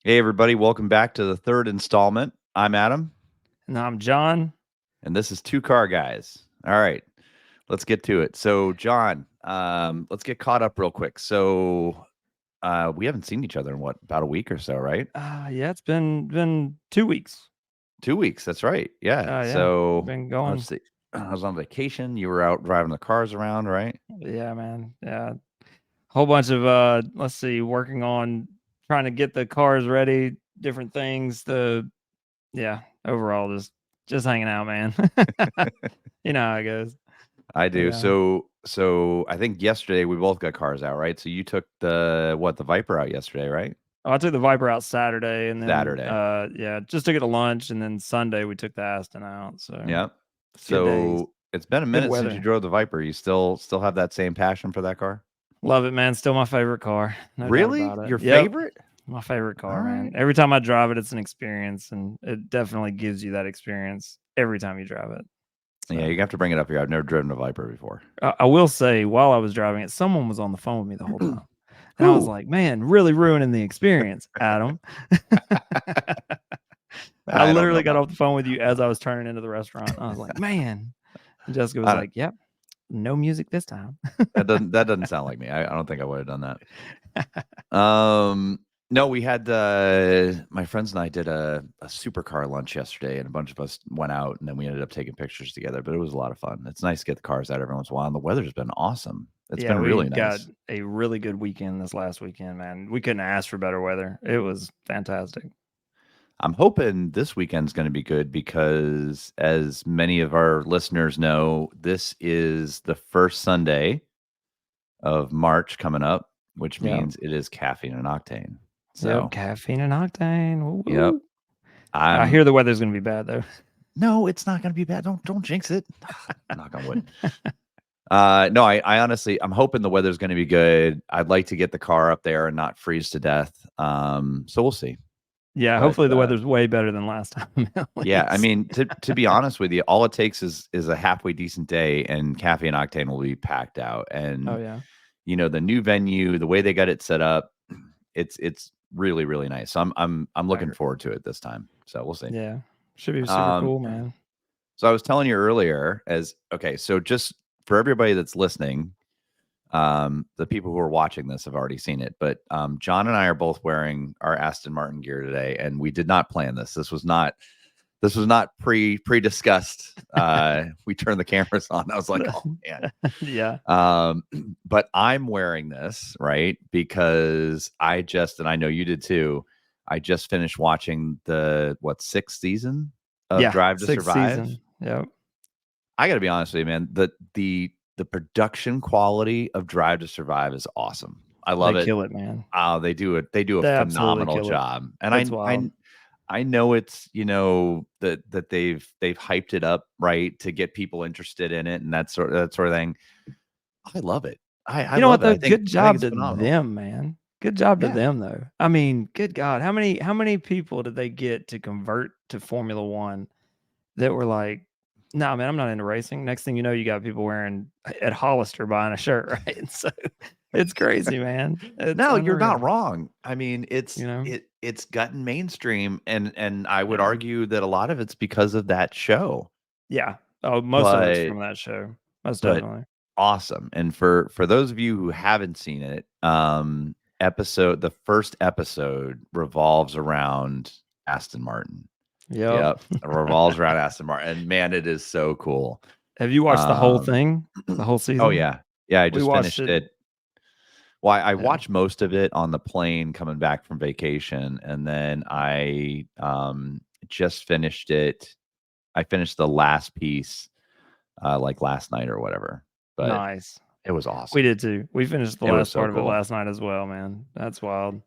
Hey, everybody, welcome back to the third installment. I'm Adam, And I'm John. and this is Two Car Guys. All right, let's get to it. So, John, let's get caught up real quick. We haven't seen each other in what, about a week or so, right? Yeah, it's been 2 weeks. 2 weeks, that's right. Yeah. Yeah, been Let's going. see. I was on vacation. You were out driving the cars around, right? Yeah, man. Yeah, whole bunch of let's see, working on trying to get the cars ready, different things. Overall just hanging out, man. You know how it goes. I But do. So I think yesterday we both got cars out, right? So you took the Viper out yesterday, right? I took the Viper out Saturday, and then Saturday. just took it to lunch, and then Sunday we took the Aston out. So Yep. good days, So it's been a good minute since you weather. drove the Viper. You still have that same passion for that car? Love it, man. Still my favorite car, no doubt Really? about it. Your Yep. favorite? My favorite All car, man. right. Every time I drive it, it's an experience, and it definitely gives you that experience every time you drive it. Yeah, So, you have to bring it up here. I've never driven a Viper before. I will say, while I was driving it, someone was on the phone with me the whole time, and I was Who? like, "Man, really ruining the experience, Adam." I I don't know literally got about off the phone with you as I was turning into the restaurant. I was like, "Man," and Jessica was I don't, like, "Yep, no music this time." that doesn't sound like me. I don't think I would have done that. No, we had my friends and I did a supercar lunch yesterday, and a bunch of us went out, and then we ended up taking pictures together. But it was a lot of fun. It's nice to get the cars out every once in a while. And the weather's been awesome. It's Yeah, been we really got nice. a really good weekend this last weekend, man. We couldn't ask for better weather. It was fantastic. I'm hoping this weekend's going to be good because, as many of our listeners know, this is the first Sunday of March coming up, which Yep. means it is Caffeine and Octane. Yep, So, caffeine and octane. Woo yep, woo. I I'm. hear the weather's gonna be bad though. No, it's not going to be bad. Don't jinx it. Knock on wood. No, I honestly, I'm hoping the weather's going to be good. I'd like to get the car up there and not freeze to death. So we'll see. Yeah, But hopefully the weather's way better than last time at yeah, I least. mean, to be honest with you, all it takes is a halfway decent day, and Caffeine and Octane will be packed out. Oh And yeah. the new venue, the way they got it set up, it's really really nice. So I'm I looking heard. forward to it this time. So we'll see. Yeah. Should be super Um, cool, man. so I was telling you earlier, as okay, so just for everybody that's listening, the people who are watching this have already seen it, but John and I are both wearing our Aston Martin gear today, and we did not plan this. This was not pre-discussed. We turned the cameras on. I was like, oh man. Yeah. Um, but I'm wearing this, right? Because and I know you did too. I just finished watching the sixth season of Yeah. Drive to 6th Survive. season. Yep. I gotta be honest with you, man. The production quality of Drive to Survive is awesome. I love They it. kill it, man. They do it. They do a They absolutely phenomenal kill it. job. And It's I wild. I know it's, that they've hyped it up, right, to get people interested in it and that sort of thing. I love it. I You know what love it. though? I Good think job it's to phenomenal. them, man. Good job to Yeah. them though. I mean, good God, how many people did they get to convert to Formula One that were like, "Nah, man, I'm not into racing." Next thing you know, you got people wearing at Hollister buying a shirt, right? So it's crazy, man. It's No, you're not unreal. wrong. I mean, You know? it's gotten mainstream, and I would Yeah. argue that a lot of it's because of that show. Yeah. Oh, most of it's But from that show. Most but definitely. awesome. And for those of you who haven't seen it, the first episode revolves around Aston Martin. Yep. Yep, it revolves around Aston Martin, and man, it is so cool. Have you watched the whole Um, thing? The whole oh season? yeah, yeah. I We just watched finished it. it. Well, I Yeah. watched most of it on the plane coming back from vacation, and then I just finished it. I finished the last piece like last night or whatever, but Nice. it was We awesome. did too. We finished the It was last so part of it cool. last night as well, man. That's wild.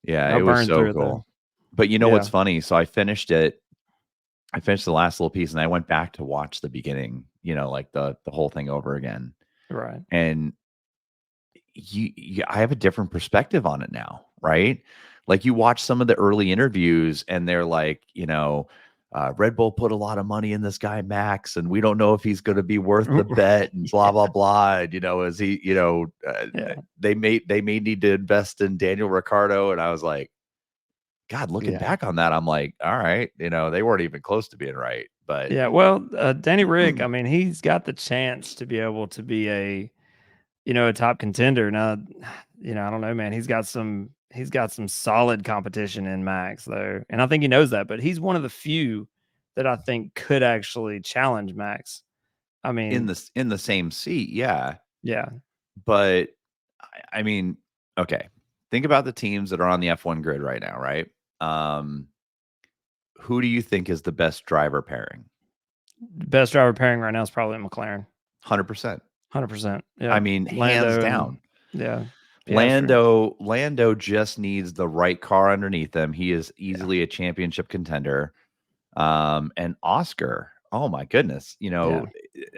Yeah, I it was burned so through it though. cool. But you know what's Yeah. funny? So I finished it. I finished the last little piece, and I went back to watch the beginning. Like the whole thing over again. Right. And I have a different perspective on it now, right? Like you watch some of the early interviews, and they're like, Red Bull put a lot of money in this guy Max, and we don't know if he's going to be worth the bet, and blah blah blah. And, is he? Yeah. They may need to invest in Daniel Ricciardo, and I was like, God, looking Yeah. back on that, I'm like, all right, they weren't even close to being right. But Yeah, well, Danny Rick, I mean, he's got the chance to be able to be a top contender. Now, I don't know, man. He's got some solid competition in Max though, and I think he knows that. But he's one of the few that I think could actually challenge Max. I in mean, the same seat, yeah. yeah, But I mean, okay. Think about the teams that are on the F1 grid right now, right? Um, who do you think is the best driver pairing? best driver pairing right now is probably McLaren, 100%. 100%. I Yeah, mean, hands Lando and down. yeah, Piastri. Lando just needs the right car underneath him. He is Yeah, easily a championship contender. And Oscar, oh my goodness, yeah.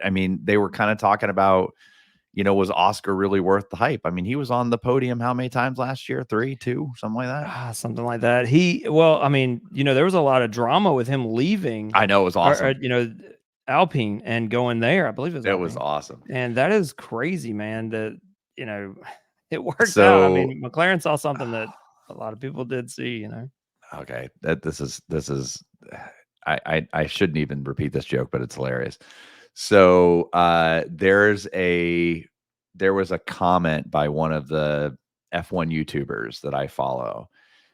I mean, they were kind of talking about, was Oscar really worth the hype? I mean, he was on the podium how many times last year? 3, 2, something like that. Something like that. Well, I mean, there was a lot of drama with him leaving, I know it was or awesome. Alpine and going there. I believe it was It was Alpine, awesome. and that is crazy, man. That you know, it worked out. I So, mean, McLaren saw something that a lot of people did see. okay, that this is I shouldn't even repeat this joke, but it's hilarious. So, there was a comment by one of the F1 YouTubers that I follow,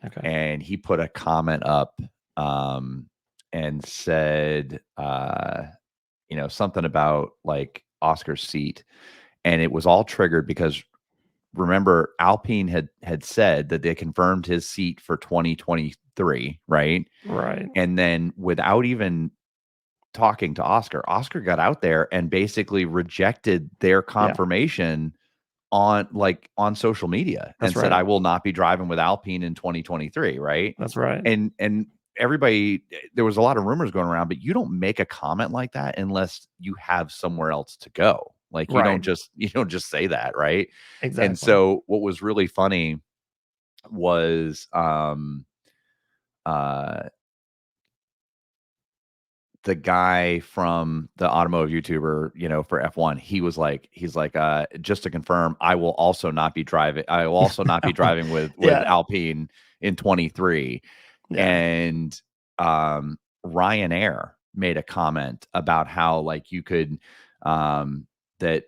Okay, and he put a comment up, and said, something about like Oscar's seat, and it was all triggered because remember Alpine had said that they confirmed his seat for 2023, right? right. And then without even talking to Oscar, Oscar got out there and basically rejected their Yeah, confirmation on social media that's and said, right. "I will not be driving with Alpine in 2023," right? That's right. And everybody, there was a lot of rumors going around, but you don't make a comment like that unless you have somewhere else to go. Like Right. you don't just say that, right? And Exactly. so what was really funny was uh the guy from the automotive YouTuber, for F1, he's like, just to confirm, I will also not be driving with Yeah. Alpine in 23. Yeah. And Ryanair made a comment about how like you could that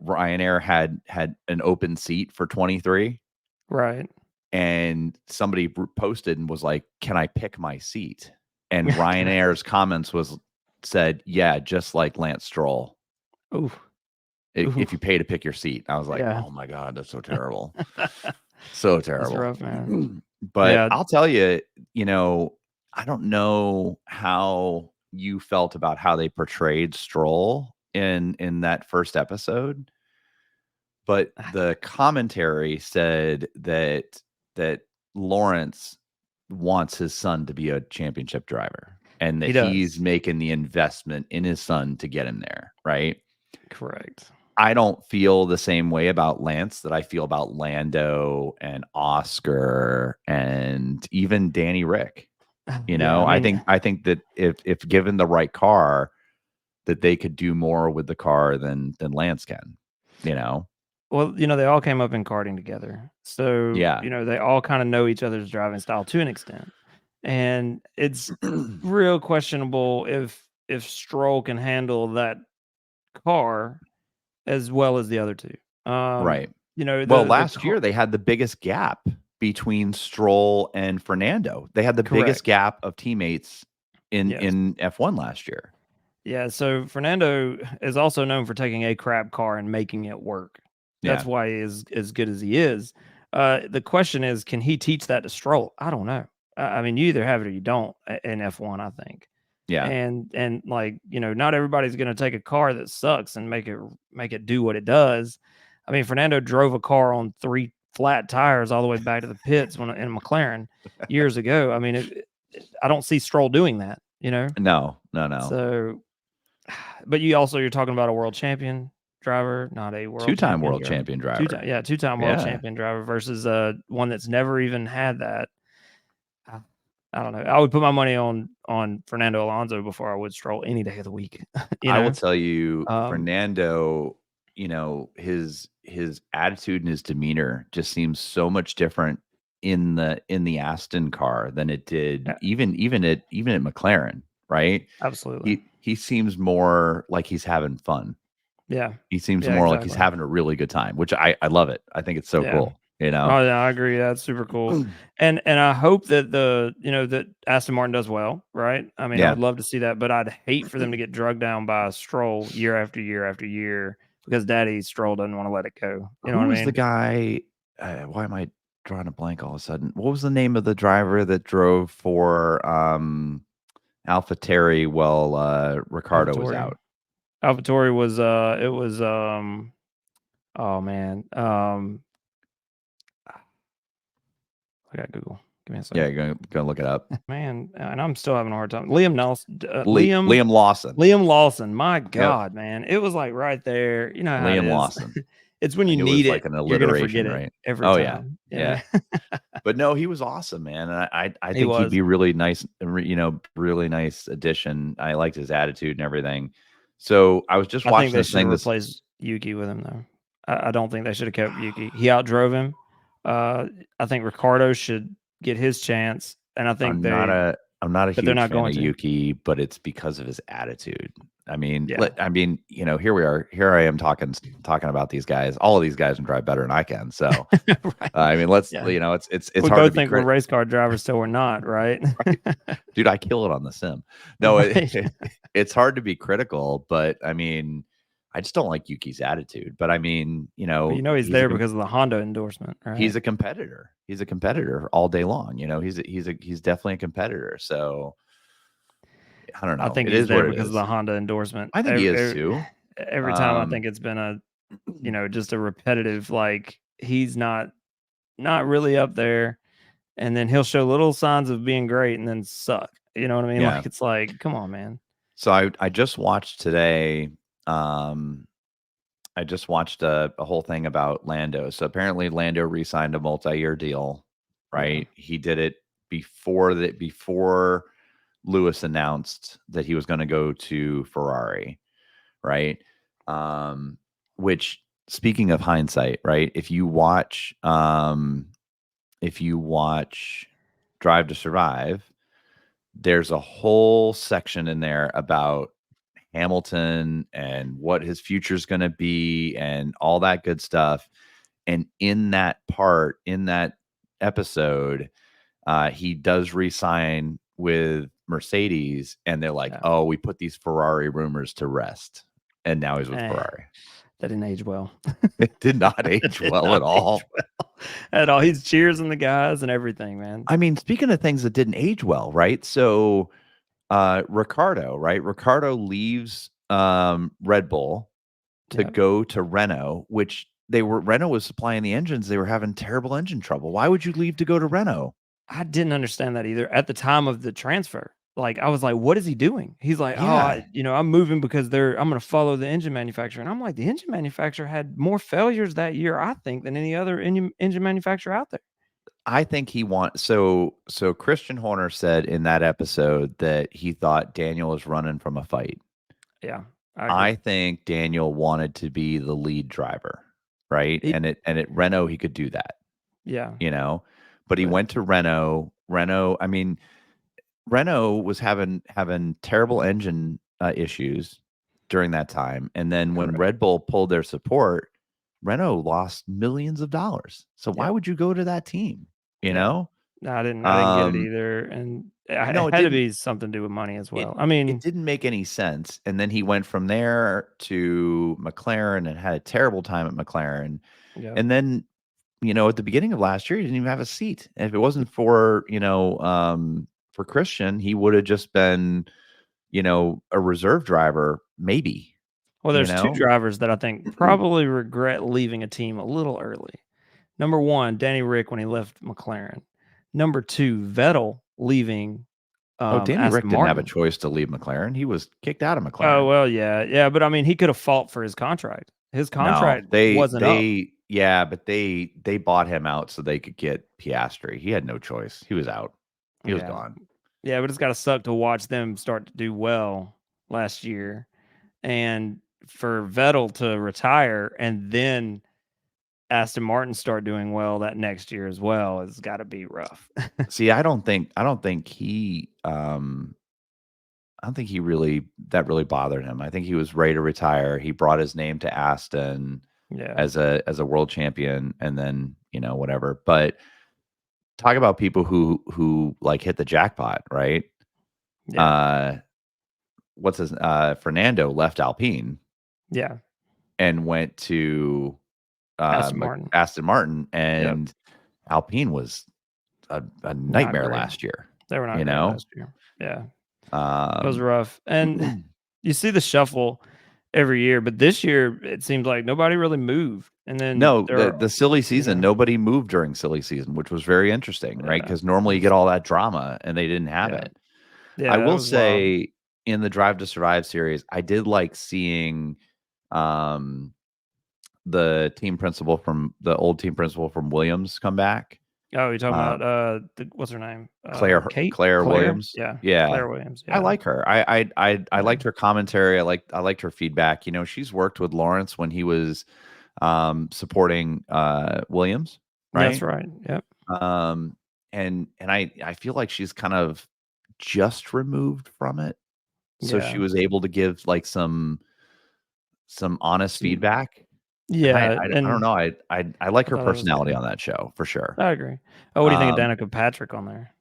Ryanair had an open seat for 23, Right. and somebody posted and was like, "Can I pick my seat?" And Ryanair's comments said, "Yeah, just like Lance Stroll, Ooh. Ooh. if you pay to pick your seat." I was like, Yeah. "Oh my god, that's so terrible, so That's terrible." rough, man. But Yeah. I'll tell you, I don't know how you felt about how they portrayed Stroll in that first episode, but the commentary said that Lawrence wants his son to be a championship driver and that He he's does. making the investment in his son to get him there, right? Correct. I don't feel the same way about Lance that I feel about Lando and Oscar and even Danny Rick. Yeah, I mean, I think that if given the right car, that they could do more with the car than Lance can, you know? well, they all came up in karting together. So, Yeah. they all kind of know each other's driving style to an extent. And it's real questionable if Stroll can handle that car as well as the other two. Right. Well, The last car, year they had the biggest gap between Stroll and Fernando. They had the biggest correct. gap of teammates Yes. in F1 last year. Yeah, so Fernando is also known for taking a crap car and making it work. That's Yeah. why he is as good as he is. The question is, can he teach that to Stroll? I don't know. I mean, you either have it or you don't in F1, I think. Yeah. And like, not everybody's going to take a car that sucks and make it do what it does. I mean, Fernando drove a car on 3 flat tires all the way back to the pits when in McLaren years ago. I mean, I don't see Stroll doing that. No, no, no. So but you're talking about a world champion driver, not a world Two-time champion world driver. champion Two-time, driver. yeah, two-time world Yeah. champion driver versus one that's never even had that. I I don't know. I would put my money on Fernando Alonso before I would Stroll any day of the week. You I will know, tell you, um, Fernando, his attitude and his demeanor just seems so much different in the Aston car than it did Yeah, even at McLaren, right? absolutely. He seems more like he's having fun. Yeah. He seems Yeah, more like he's exactly. having a really good time, which I love it. I think it's so Yeah. cool, you know? Oh, yeah, I agree. That's super cool. And I hope that that Aston Martin does well, right? I mean, I Yeah. would love to see that, but I'd hate for them to get drugged down by a Stroll year after year after year because Daddy Stroll doesn't want to let it go. You know Who what I was the mean? guy why am I drawing a blank all of a sudden? What was the name of the driver that drove for, AlphaTauri while, Ricardo was AlphaTauri. out? AlphaTauri was it was oh man. I got Google. Give me a Yeah, second. you're gonna look it up. Man, and I'm still having a hard time. Liam Nelson, Liam Lawson. Liam Lawson. My Yep, God, man, it was like right there. You know how it Liam is. Lawson. It's when I you knew it was need like it, an you're gonna alliteration, forget it right? every Oh, yeah, time. You yeah. know, But no, he was awesome, man, and I he think he'd was. be really nice, really nice addition. I liked his attitude and everything. So, I was just I think watching they this should thing have this replaced Yuki with him though. I don't think they should have kept Yuki. He outdrove him. Uh, I think Ricardo should get his chance, and I think I'm not a but they're huge not fan going of to. Yuki, but it's because of his attitude. Yeah, Here we are. Here I am talking about these guys. All of these guys can drive better than I can. So, right. let's, Yeah, it's we hard to both be think we're race car drivers till we're not, right? dude, I kill it on the sim. No, Right. it's hard to be critical, but I just don't like Yuki's attitude. But Well, he's there because of the Honda endorsement, right? he's a competitor. He's a competitor all day long. He's definitely a competitor. So I don't I know. think It he's is there what it because of is. the Honda endorsement. I think he is too. Every time I Um, think it's been just a repetitive, like he's not really up there, and then he'll show little signs of being great and then suck. You know what I mean? yeah. Like it's like, come on, man. So I just watched today. Um, I just watched a whole thing about Lando. So apparently Lando re-signed a multi-year deal, Yeah. right? He did it before Lewis announced that he was going to go to Ferrari, right? Um, which speaking of hindsight, right? If you watch Drive to Survive, there's a whole section in there about Hamilton and what his future is going to be and all that good stuff. And in that episode, he does re-sign with Mercedes, and they're like, Yeah. "Oh, we put these Ferrari rumors to rest," and now he's with Eh, Ferrari. that didn't age well. It did not That age did well at not age all. well at all. He's cheersing the guys and everything, man. Speaking of things that didn't age well, right? So, Ricardo, right? Ricardo leaves Red Bull to Yeah. go to Renault, which Renault was supplying the engines. They were having terrible engine trouble. Why would you leave to go to Renault? I didn't understand that either at the time of the transfer. Like, I was like, "What is he doing?" He's like, "Oh, Yeah, I'm moving because I'm gonna follow the engine manufacturer." And I'm like, "The engine manufacturer had more failures that year, I think, than any other engine manufacturer out there." I think he wants so Christian Horner said in that episode that he thought Daniel was running from a fight. Yeah, I agree. I think Daniel wanted to be the lead driver, right? He And at Renault he could do that, Yeah, you know. But he but went to Renault. Renault was having terrible engine issues during that time, and then when correct. Red Bull pulled their support, Renault lost millions of dollars. So why Yep. would you go to that team? You Yeah. know, No, I didn't get it um, either, and no, it it had to didn't. be something to do with money as It well. I it mean, didn't make any sense. And then he went from there to McLaren and had a terrible time at McLaren. yeah. And then at the beginning of last year, he didn't even have a seat. And if it wasn't for Christian, he would have just been a reserve driver, maybe, Well, you there's 2 know? drivers that I think probably regret leaving a team a little early. Number 1, Danny Rick when he left McLaren. Number 2, Vettel leaving, Oh, Danny Aston Rick didn't have a Martin. choice to leave McLaren. He was kicked out of Oh, McLaren. well, yeah, yeah, but I mean, he could have fought for his contract. His No, contract wasn't up. but they bought him out so they could get Piastri. He had no choice. He was out. He was Yeah. gone. Yeah, but it's gotta suck to watch them start to do well last year and for Vettel to retire and then Aston Martin start doing well that next year as well, it's got to be rough. See, I don't think he really that really bothered him. I think he was ready to retire. He brought his name to Aston Yeah, as a world champion, and then, whatever. But talk about people who like hit the jackpot, right? yeah, Uh Fernando left Alpine yeah. and went to Aston Martin. Aston Martin, Yep. and Alpine was a Not nightmare great. last year, They were not you great know? last year. Yeah, it was Um rough. And you see the shuffle every year, but this year it seems like nobody really moved. And then No, there the are, the silly you season, know, nobody moved during silly season, which was very interesting, right? yeah, Because it normally you get was, all that drama, and they didn't have yeah, it. I yeah, that will was wild. say, in the Drive to Survive series, I did like seeing, um, the old team principal from Williams come back. Oh, you're talking Uh, about what's her name? Kate? Claire Claire? Williams. Yeah. Yeah. Claire Williams. I Yeah. like her. I Yeah. liked her commentary. I liked her feedback. She's worked with Lawrence when he was, supporting, Williams, That's right? right. Yep. Um, and I feel like she's kind of just removed from it, so she Yeah. was able to give, like, some honest Some, feedback, and I yeah. I I don't And know, I like I her thought that was personality good. on that show for sure. I agree. Oh, what do you think of Um, Danica Patrick on there?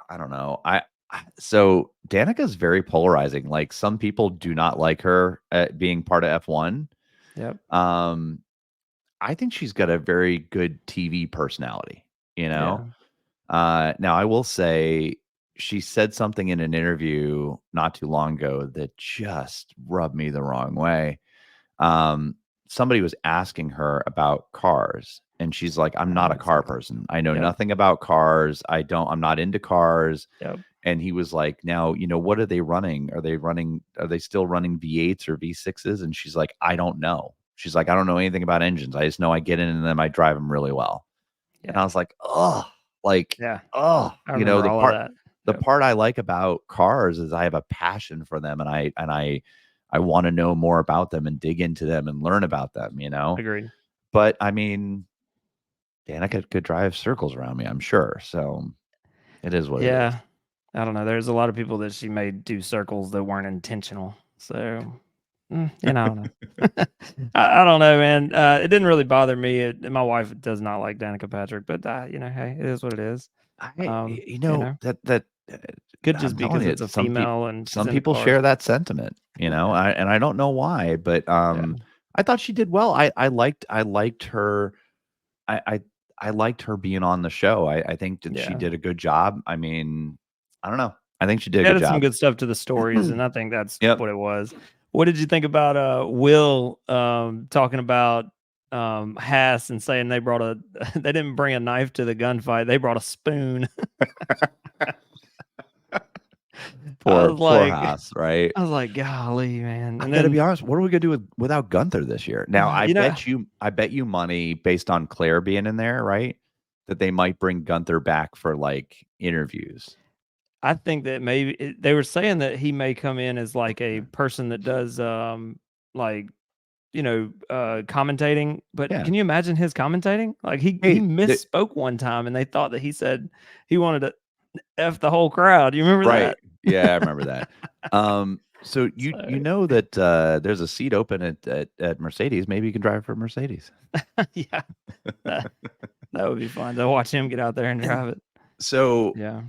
I don't know, so Danica's very polarizing, like, some people do not like her at being part of F1. Yep. Um, I think she's got a very good TV personality, you know? Yeah. Now I will say she said something in an interview not too long ago that just rubbed me the wrong way. Um, Somebody was asking her about cars, and she's like, "I'm not a That's car not good. person. I know Yep. nothing about cars. I'm not into cars." Yep. And he was like, "Now, what are they running? Are they still running V8s or V6s?" And she's like, "I don't know." She's like, "I don't know anything about engines. I just know I get in them, I drive them really well." And I Yeah. was like, "Oh, like, Yeah. oh, I remember the all of part that. the Yep. part I like about cars is I have a passion for them, and I wanna know more about them and dig into them and learn about them. Agreed. But, I mean, Danica could drive circles around me, I'm sure, so it is what it is. Yeah. I don't know. There's a lot of people that she made do circles that weren't intentional. So, I don't know. I don't know, man. It didn't really bother me. My wife does not like Danica Patrick, but hey, it is what it is. I you You know, know, that could I'm just be telling because you, it's a female and she's some into people cars. share that sentiment, I don't know why, but, Yeah, I thought she did well. I liked her. I I I liked her being on the show. I think that she yeah. did a good job. I mean, I don't know. I think she did a She good added some job. good stuff to the stories, and I think that's Yep. what it was. What did you think about Will talking about Haas and saying they brought a they didn't bring a knife to the gunfight, they brought a spoon. I was Poor like Haas, right? I was like, "Golly, man." I And gotta be then, honest, what are we gonna do without Gunther this year? Now, you know, I bet you money based on Claire being in there, right? That they might bring Gunther back for, like, interviews. I think that maybe they were saying that he may come in as like a person that does like commentating, but Yeah. can you imagine his commentating? Like he Hey, the misspoke one time and they thought that he said he wanted to F the whole crowd. You remember right. that? Yeah, I remember that. So you So, know that, there's a seat open at Mercedes. Maybe you can drive for Mercedes. yeah, that that would be fun to watch him get out there and drive it. So, Yeah.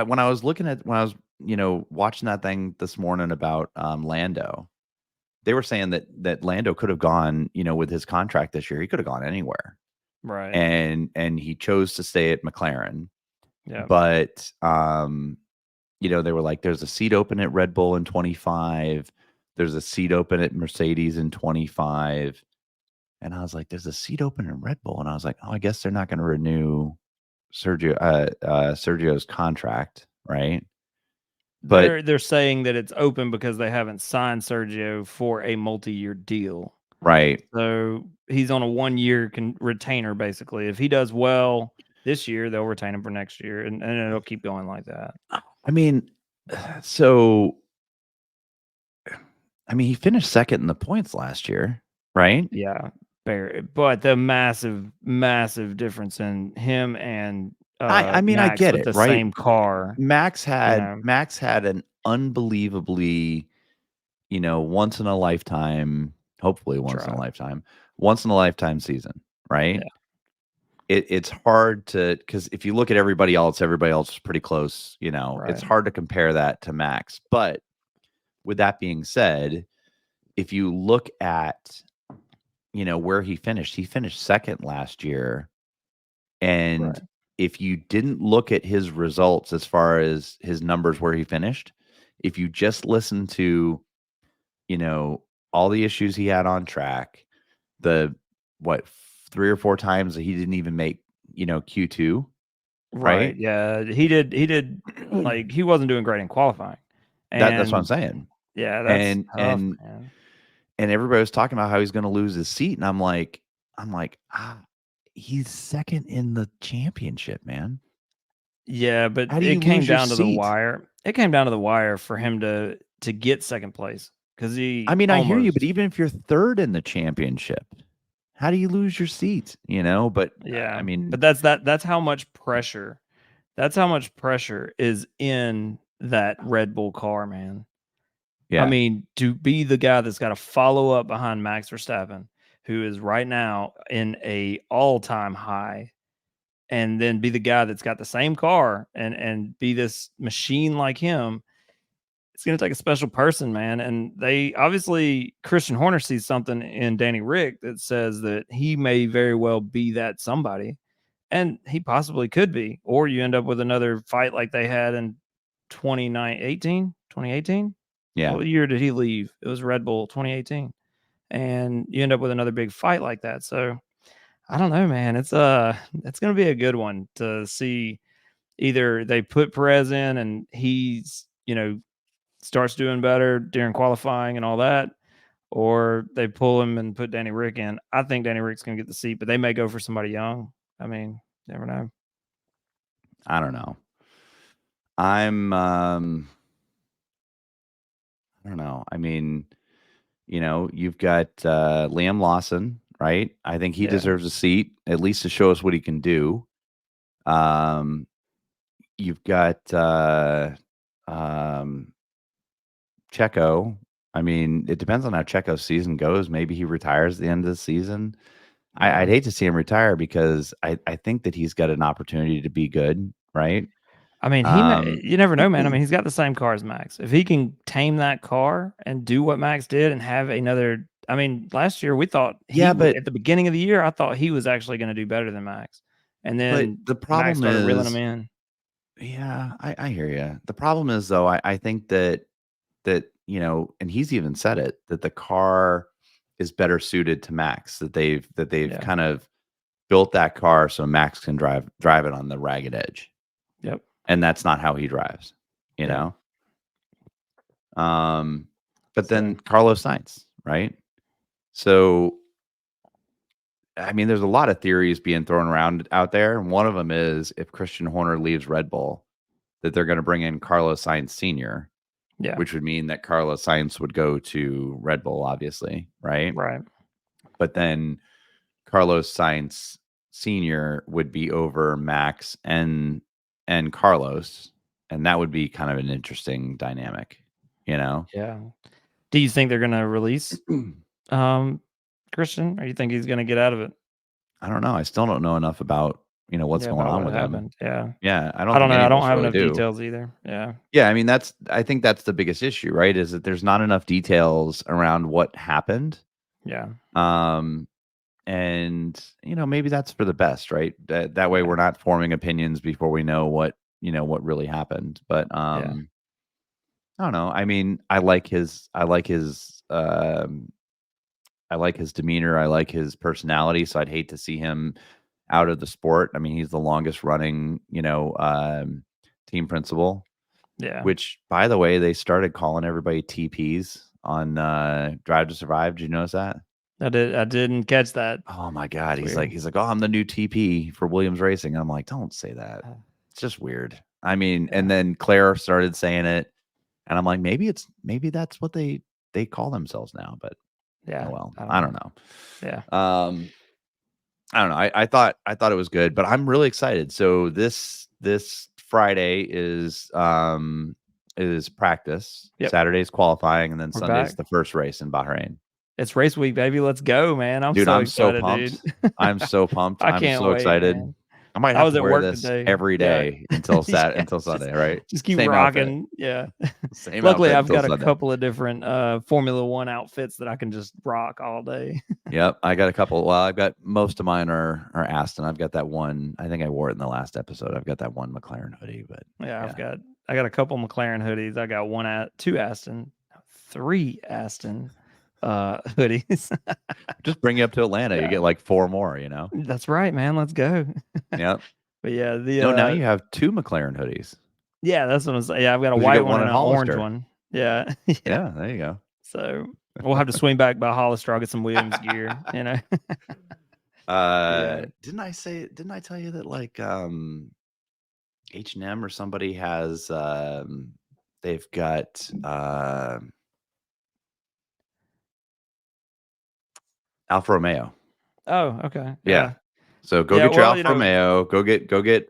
when I was, watching that thing this morning about, Lando, they were saying that Lando could have gone, with his contract this year, he could have gone anywhere, Right. and he chose to stay at McLaren. Yeah. But, they were like, "There's a seat open at Red Bull in 25. There's a seat open at Mercedes in 25." And I was like, "There's a seat open in Red Bull," and I was like, "Oh, I guess they're not gonna renew Sergio's contract, right?" But They're saying that it's open because they haven't signed Sergio for a multi-year deal. right. So he's on a 1-year retainer basically. If he does well this year, they'll retain him for next year, and it'll keep going like that. I mean, so he finished second in the points last year, right? Yeah. But the massive difference in him and I mean, I Max get with it, the right? same car, you know, Max had an unbelievably, once in a lifetime, hopefully drive. once in a lifetime season, right? Yeah, It's hard to, because if you look at everybody else is pretty close, it's right, hard to compare that to Max. But with that being said, if you look at, where he finished second last year. And right, if you didn't look at his results as far as his numbers where he finished, if you just listen to, you know, all the issues he had on track, the what 3 or 4 times that he didn't even make, Q2, right. right? Yeah, he did like he wasn't doing great in qualifying, That's what I'm and saying. yeah, that's And tough, and man. and everybody was talking about how he's going to lose his seat, and I'm like, he's second in the championship, man. Yeah, but How do you it came lose your down to the seat? wire. It came down to the wire for him to get second place because I he mean, I hear you, but almost. even if you're third in the championship, how do you lose your seat? But I Yeah, mean, but that's how much pressure. That's how much pressure is in that Red Bull car, man. I yeah, mean, to be the guy that's gotta follow up behind Max Verstappen, who is right now in a all-time high, and then be the guy that's got the same car and be this machine like him, it's gonna take a special person, man, and they obviously Christian Horner sees something in Danny Rick that says that he may very well be that somebody, and he possibly could be, or you end up with another fight like they had in 2018. yeah. What year did he leave? It was Red Bull 2018, and you end up with another big fight like that. So I don't know, man. It's gonna be a good one to see. Either they put Perez in and he's starts doing better during qualifying and all that, or they pull him and put Danny Rick in. I think Danny Rick's gonna get the seat, but they may go for somebody young. I mean, never know. I don't know. I'm, I don't know. I mean, you've got Liam Lawson, right? I think he Yeah, deserves a seat at least to show us what he can do. Um, you've got um, Checo. I mean, it depends on how Checo's season goes. Maybe he retires at the end of the season. I'd yeah. hate to see him retire because I think that he's got an opportunity to be good, right? I mean, he may Um, you never know, man. I mean, he's got the same car as Max. If he can tame that car and do what Max did and have another I mean, last year we thought yeah, but at the beginning of the year, I thought he was actually gonna do better than Max. And but then the Max problem started reeling him is, in. yeah, I hear you. The problem is though, I think that and he's even said it, that the car is better suited to Max. That they've Yeah. kind of built that car so Max can drive it on the ragged edge, Yep. and that's not how he drives. You Yeah. know. Um, but then So, Carlos Sainz, right? So, I mean, there's a lot of theories being thrown around out there. And one of them is if Christian Horner leaves Red Bull, that they're going to bring in Carlos Sainz Sr., yeah. which would mean that Carlos Sainz would go to Red Bull, obviously, right? Right. But then Carlos Sainz Sr. would be over Max and Carlos, and that would be kind of an interesting dynamic, you know? Yeah. Do you think they're gonna release, Christian, or you think he's gonna get out of it? I don't know. I still don't know enough about, what's Yeah, going about on what with him. happened. Yeah. Yeah, I don't I don't think know. any I of don't us have really enough do. details either. Yeah. Yeah, I mean, I think that's the biggest issue, right? Is that there's not enough details around what happened. Yeah. Um, and maybe that's for the best, right? That way Yeah. we're not forming opinions before we know what really happened. But Yeah. I don't know. I mean, I like his demeanor. I like his personality. So I'd hate to see him out of the sport. I mean, he's the longest running, team principal. Yeah. Which, by the way, they started calling everybody TPs on Drive to Survive. Did you notice that? I didn't catch that. Oh my god, It's weird. he's like, "Oh, I'm the new TP for Williams Racing." I'm like, "Don't say that. Uh, It's just weird." I mean, and yeah. then Claire started saying it, and I'm like, maybe that's what they call themselves now, but Yeah. well, I I don't don't know. know. Yeah. I don't know. I thought it was good, but I'm really excited. So this Friday is practice. Yep. Saturday's qualifying, and then We're Sunday's back. the first race in Bahrain. It's race week, baby. Let's go, man. I'm Dude, so I'm so excited, dude. pumped. I'm so pumped. I I'm can't so wait, excited. man. I might I have was to at wear work this today. every Yeah. day until Yeah, until just Sunday, right? just keep Same outfit. rocking. Yeah. Same Luckily, outfit I've until got a Sunday. couple of different Formula One outfits that I can just rock all day. Yep, I got a couple. Well, I've got most of mine are Aston. I've got that one. I think I wore it in the last episode. I've got that one McLaren hoodie, but Yeah, I got a couple McLaren hoodies. I got two Aston, three Aston hoodies. just bring you up to Atlanta. You Yeah. get like 4 more, you know? That's right, man. Let's go. Yep. But yeah, No, now you have 2 McLaren hoodies. yeah, that's what I'm saying. Yeah, I've got a 'Cause you white got one one and at an orange Hollister. one. Yeah. Yeah. Yeah, there you go. So we'll have to swing back by Hollister. I'll get some Williams gear, you know. Yeah. Didn't I tell you that like H&M or somebody has they've got Alfa Romeo. Oh, okay. Yeah. Yeah. So go Yeah, get your well, Alfa Romeo. Go get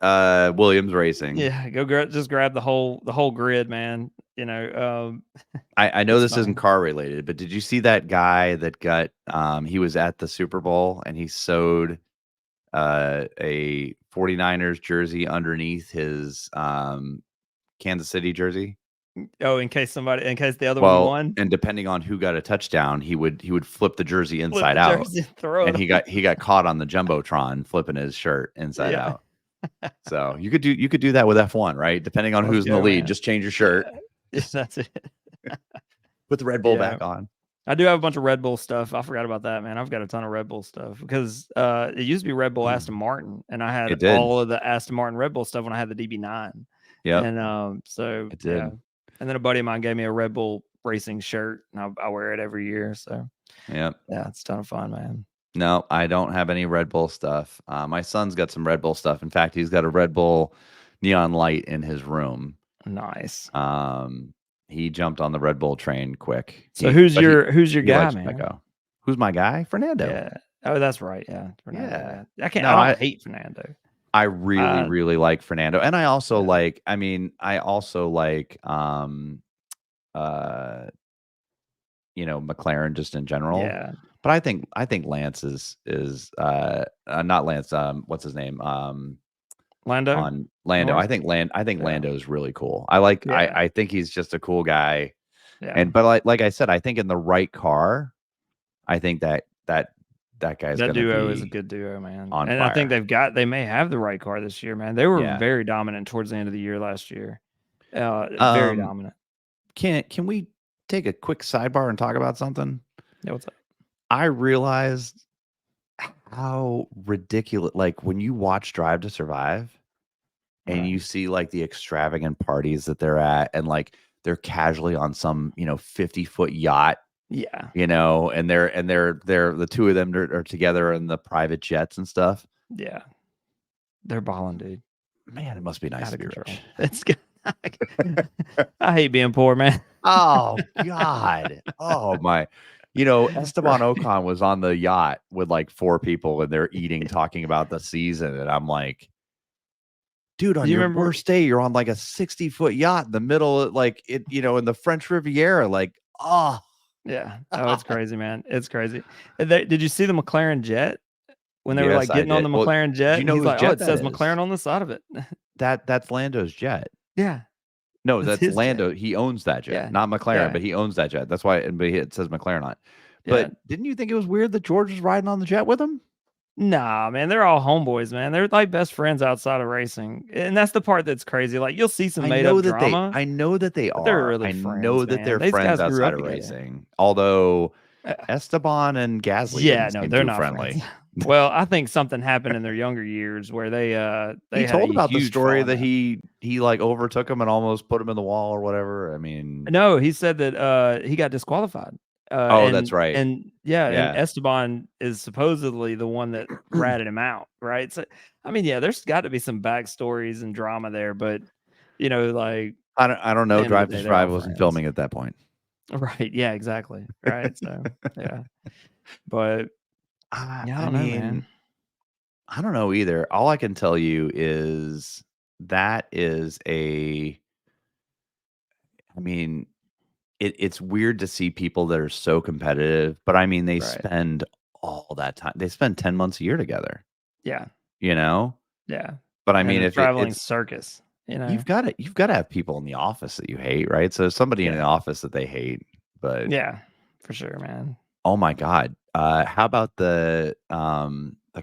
Williams Racing. yeah, just grab the whole grid, man. You know, I know it's this isn't fine. car related, but did you see that guy that got he was at the Super Bowl and he sewed a 49ers jersey underneath his Kansas City jersey? Oh, in case the other one Well, won, and depending on who got a touchdown, he would flip the jersey flip inside the out. jersey, throw And it. he got caught on the Jumbotron flipping his shirt inside Yeah. out. So you could do that with F1, right? Depending on Let's who's in the go, lead, man. just change your shirt. Yeah. Just That's it. put the Red Bull Yeah. back on. I do have a bunch of Red Bull stuff. I forgot about that, man. I've got a ton of Red Bull stuff because it used to be Red Bull Aston Martin, and I had It did. all of the Aston Martin Red Bull stuff when I had the DB9. Yep. And so It did. yeah. And then a buddy of mine gave me a Red Bull racing shirt, and I wear it every year. So Yep. yeah, it's a ton of fun, man. No, I don't have any Red Bull stuff. My son's got some Red Bull stuff. In fact, he's got a Red Bull neon light in his room. Nice. He jumped on the Red Bull train quick. So who's your He guy, likes man? Pecco. Who's my guy? Fernando. Yeah. Oh, that's right. Yeah. Fernando, Yeah. yeah. I don't hate Fernando. I really like Fernando. And I also like, McLaren just in general. Yeah. But I think Lance is not Lance, what's his name? Lando? On Lando. Norris? I think Yeah. Lando is really cool. I think he's just a cool guy. Yeah. But like I said, I think in the right car, I think that guy's that gonna duo be is a good duo, man. on And I think fire. they may have the right car this year, man. They were Yeah. very dominant towards the end of the year last year. Very dominant. Can we take a quick sidebar and talk about something? Yeah, what's up? I realized how ridiculous, like when you watch Drive to Survive and Right. you see like the extravagant parties that they're at, and like they're casually on some 50-foot yacht, Yeah. and they're the two of them are together in the private jets and stuff. Yeah. They're balling, dude. Man, it must be nice to be rich. It's good. I hate being poor, man. Oh God. Oh my. Esteban Ocon was on the yacht with like 4 people and they're eating, talking about the season. And I'm like, dude, on your worst day, you're on like a 60-foot yacht in the middle of like it, in the French Riviera. Like, oh yeah. Oh, it's crazy, man. It's crazy. Did you see the McLaren jet when they were like getting on the McLaren jet? Do you know he's whose like, jet it says that McLaren is? on the side of it. That's Lando's jet. Yeah. No, that's his Lando. jet. He owns that jet, Yeah. not McLaren, but he owns that jet. That's why, but it says McLaren on it. But didn't you think it was weird that George was riding on the jet with him? Nah, man, they're all homeboys, man. They're like best friends outside of racing, and that's the part that's crazy. Like you'll see some made up drama. I know that they are. They're really friends. I know that they're These friends guys grew outside up of together. racing. Although Esteban and Gasly, yeah, no, seem they're too not friendly. Well, I think something happened in their younger years where they he told about the story that out. he like overtook him and almost put him in the wall or whatever. I mean, no, he said that he got disqualified. That's right. And and Esteban is supposedly the one that ratted him out, right? So I mean, yeah, there's got to be some backstories and drama there, but like I don't know. end of Drive the to day, they're all Survive wasn't friends. filming at that point. Right. Yeah, exactly. Right. So, yeah. But yeah, I I don't know, mean, man. I don't know either. All I can tell you is that I mean, it's weird to see people that are so competitive, but I mean, they Right. spend all that time. They spend 10 months a year together, Yeah. you know? Yeah. But I And mean, a if traveling it's circus, you've gotta have people in the office that you hate, right? So somebody in the Yeah. office that they hate, but Yeah. For sure, man. oh my god. How about the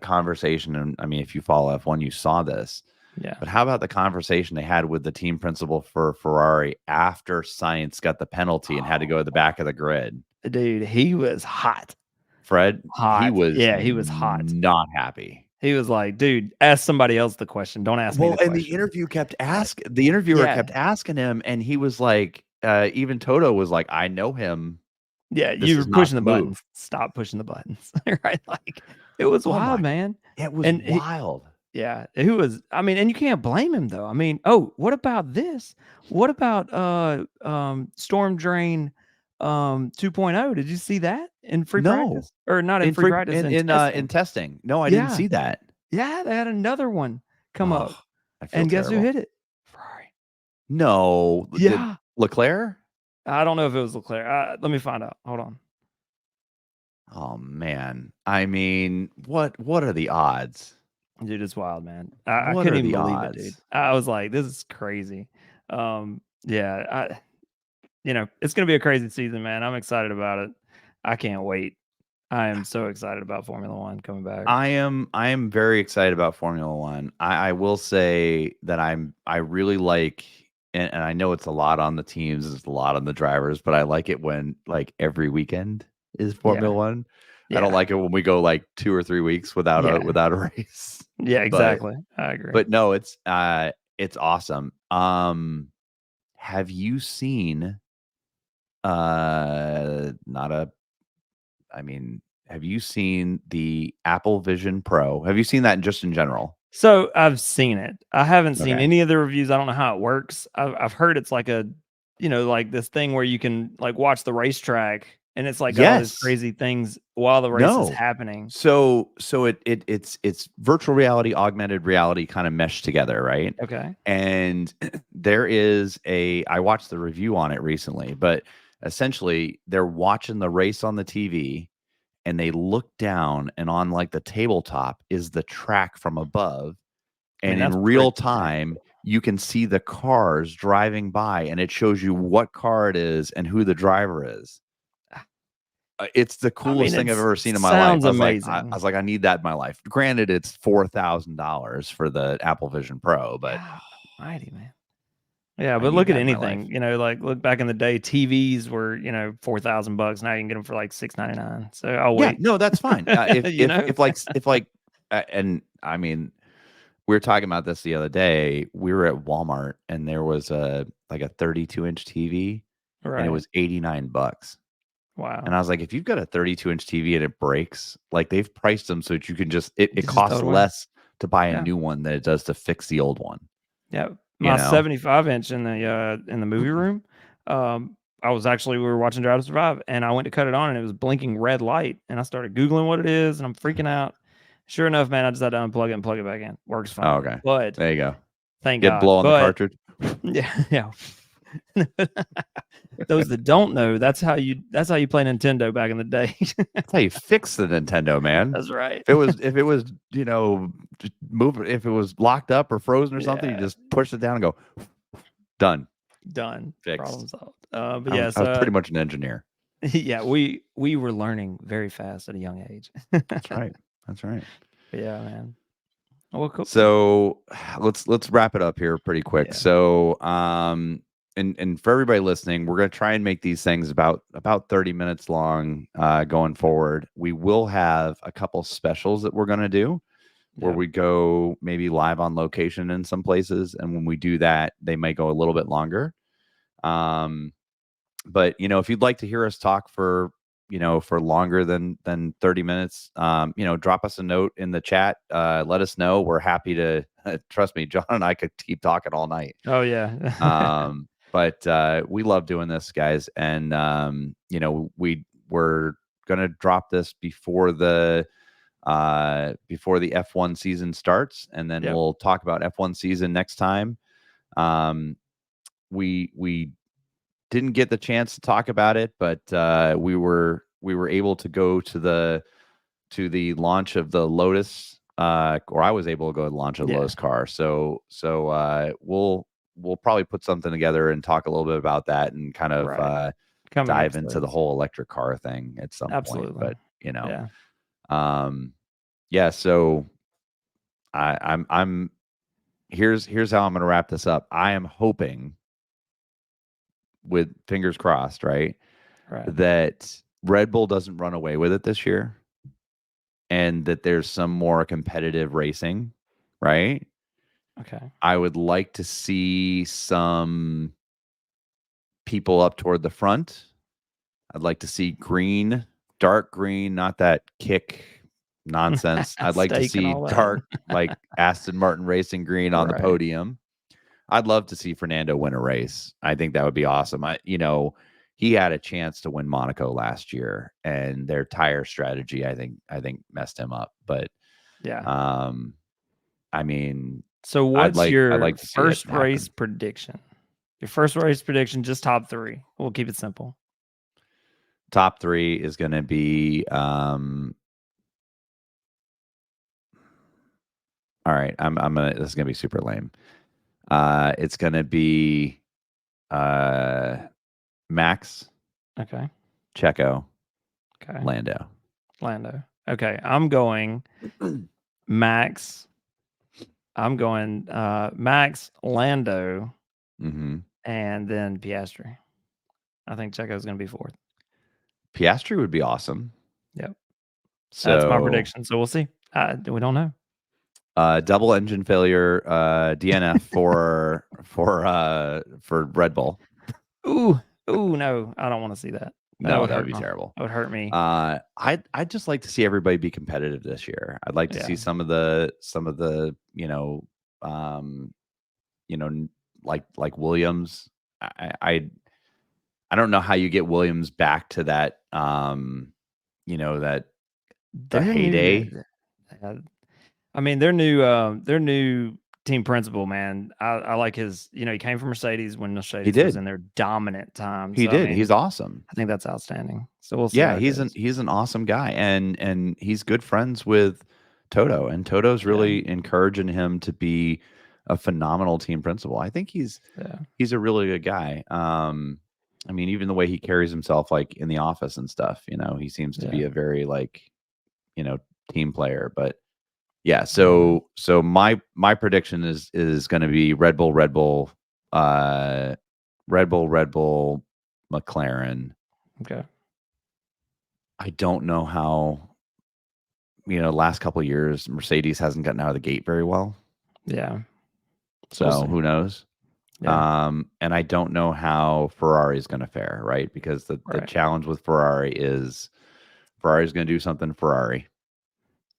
conversation, and I mean, if you follow F1, you saw this, Yeah. but how about the conversation they had with the team principal for Ferrari after Sainz got the penalty and had to go to the back of the grid? Dude, he was hot. Fred, he Hot. was Yeah, he was hot. not happy. He was like, "Dude, ask somebody else the question. Don't ask me Well, the and question." the interviewer Yeah. kept asking him, and he was like, even Toto was like, "I know him. Yeah, This you were is not pushing the the move." buttons. Stop pushing the buttons. Right? Like, it was Oh wild, my, man. it was And he wild. Yeah, he was I mean, and you can't blame him, though. I mean oh, what about this? What about, Storm Drain, 2.0? Did you see that in free No. practice? Or not in free practice, in In testing. testing. No, I didn't Yeah. see that. Yeah, they had another one come up, Oh, I feel and guess who terrible. hit it? Ferrari. No, did Yeah. Leclerc? I don't know if it was Leclerc. Let me find out. Hold on. Oh man. I mean, what are the odds? Dude, it's wild, man. I What couldn't are even the believe it, dude. odds? I was like, "This is crazy." Yeah, it's gonna be a crazy season, man. I'm excited about it. I can't wait. I am so excited about Formula One coming back. I am very excited about Formula One. I will say that I really like, and I know it's a lot on the teams, it's a lot on the drivers, but I like it when like every weekend is Formula Yeah, One. I don't yeah, like it when we go like 2 or 3 weeks without a yeah, without a race. yeah, But exactly. I agree. but no, it's awesome. Have you seen not a I mean, have you seen the Apple Vision Pro? Have you seen that just in general? So, I've seen it. I haven't seen Okay. any of the reviews. I don't know how it works. I've heard it's like like this thing where you can, like, watch the racetrack, and it's, like, got all these Yes. crazy things while the race is No. happening. So it's virtual reality, augmented reality kind of meshed together, right? Okay. And there is I watched the review on it recently, but essentially they're watching the race on the TV and they look down and on like the tabletop is the track from above, I mean, and in that's pretty real dang time cool. you can see the cars driving by and it shows you what car it is and who the driver is. It's the I mean, coolest thing I've it's ever seen in my life. sounds I amazing. was like, I need that in my life. Granted, it's $4,000 for the Apple Vision Pro, but Yeah, mighty, man. Yeah, I but need look at that in my life. anything, like, look back in the day, TVs were, 4,000 bucks. Now you can get them for, like, 6.99. So I'll Yeah, wait. no, that's fine. You know? And I mean, we were talking about this the other day. We were at Walmart and there was a 32-inch TV and it Right. was 89 bucks. And Wow. I was like, if you've got a 32-inch TV and it breaks, like they've priced them so that you can it You just throw costs it away. less to buy a Yeah. new one than it does to fix the old one, Yeah. you My know? 75-inch in the movie room, we were watching Drive to Survive, and I went to cut it on, and it was blinking red light, and I started Googling what it is, and I'm freaking out. Sure enough, man, I just had to unplug it and plug it back in. Works Oh, fine. okay. But There you go. thank Get God. blow on the But cartridge. yeah, yeah. Those that don't know, that's how you play Nintendo back in the day. That's how you fix the Nintendo, man. That's right. If it was, just move it. If it was locked up or frozen or something, you Yeah, just push it down and go, done, done. Problem fixed. solved. But I was yes, I was pretty much an engineer. yeah, we were learning very fast at a young age. That's right. That's right. But yeah, man. Well, cool. So let's wrap it up here pretty quick. Yeah, So and for everybody listening, we're gonna try and make these things about 30 minutes long going forward. We will have a couple specials that we're gonna do where yeah, we go maybe live on location in some places, and when we do that, they may go a little bit longer. Um, but if you'd like to hear us talk for longer than 30 minutes, drop us a note in the chat. Let us know. We're happy to trust me, John and I could keep talking all night. oh yeah. Um, but we love doing this, guys, and we're gonna drop this before the F1 season starts, and then Yep. we'll talk about F1 season next time. We didn't get the chance to talk about it, but we were able to go to the launch of the Lotus, or I was able to go to the launch of the Yeah. Lotus car. So we'll probably put something together and talk a little bit about that and kind of Right. Coming dive into the episodes. whole electric car thing at some point. Absolutely. But Yeah. yeah. So I'm here's how I'm going to wrap this up. I am hoping, with fingers crossed, right, Right. that Red Bull doesn't run away with it this year, and that there's some more competitive racing, right? Okay. I would like to see some people up toward the front. I'd like to see green, dark green, not that kick nonsense. I'd like to Steak and see all that. dark, like Aston Martin Racing green on the Right. podium. I'd love to see Fernando win a race. I think that would be awesome. He had a chance to win Monaco last year, and their tire strategy, I think messed him up. But Yeah. I mean, So I'd what's like your to see it first race happen. prediction? Your first race prediction, just top 3. We'll keep it simple. Top 3 is going to be all right. This is gonna be super lame. It's gonna be Max, Okay. Checo, Okay. Lando. Okay. I'm going Max. I'm going Max, Lando, Mm-hmm. and then Piastri. I think Checo's going to be 4th. Piastri would be awesome. Yep. That's my So prediction. So we'll see. We don't know. double engine failure, DNF for Red Bull. Ooh, no, I don't want to see that. No, that would be terrible. That would hurt me. I'd just like to see everybody be competitive this year. I'd like to see some of the like Williams. I don't know how you get Williams back to that that the Their heyday. I mean, their new team principal, man. I like his. He came from Mercedes when Mercedes was in their dominant time. He So I did. mean, He's awesome. I think that's outstanding. So we'll see Yeah, how it goes. he's an awesome guy, and he's good friends with Toto, and Toto's Yeah. really encouraging him to be a phenomenal team principal. I think he's a really good guy. I mean, even the way he carries himself, like in the office and stuff, he seems to be a very team player. But yeah, so my prediction is going to be Red Bull, McLaren. Okay. I don't know how, last couple of years, Mercedes hasn't gotten out of the gate very well. Yeah. So who knows? Yeah. And I don't know how Ferrari is going to fare, right? Because the challenge with Ferrari is Ferrari's going to do something Ferrari.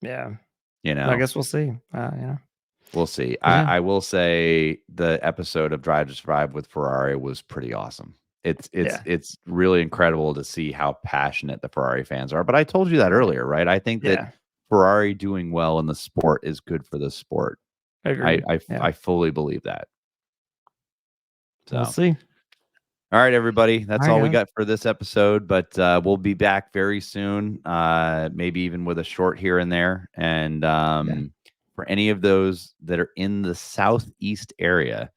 Yeah. I guess we'll see. We'll see. Yeah. I will say the episode of Drive to Survive with Ferrari was pretty awesome. It's really incredible to see how passionate the Ferrari fans are. But I told you that earlier, right? I think that Ferrari doing well in the sport is good for the sport. I fully believe that. So we'll see. All right, everybody. That's all we guys. got for this episode, but we'll be back very soon, maybe even with a short here and there. And for any of those that are in the Southeast area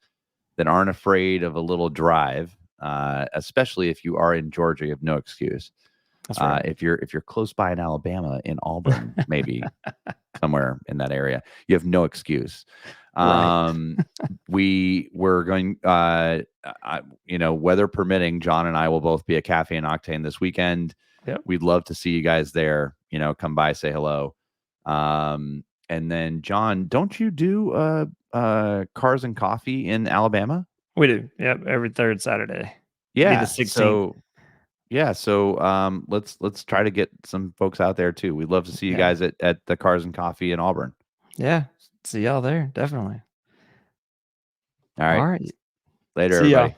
that aren't afraid of a little drive, especially if you are in Georgia, you have no excuse. That's right. If you're close by in Alabama, in Auburn, maybe somewhere in that area, you have no excuse. We're going, weather permitting, John and I will both be at Caffeine and Octane this weekend. Yep. We'd love to see you guys there. Come by, say hello. And then, John, don't you do Cars and Coffee in Alabama? We do. Yep, every 3rd Saturday. Yeah. Be the 16th. So let's try to get some folks out there too. We'd love to see you guys at the Cars and Coffee in Auburn. Yeah. See y'all there. Definitely. All right. All right. Later, See everybody. ya.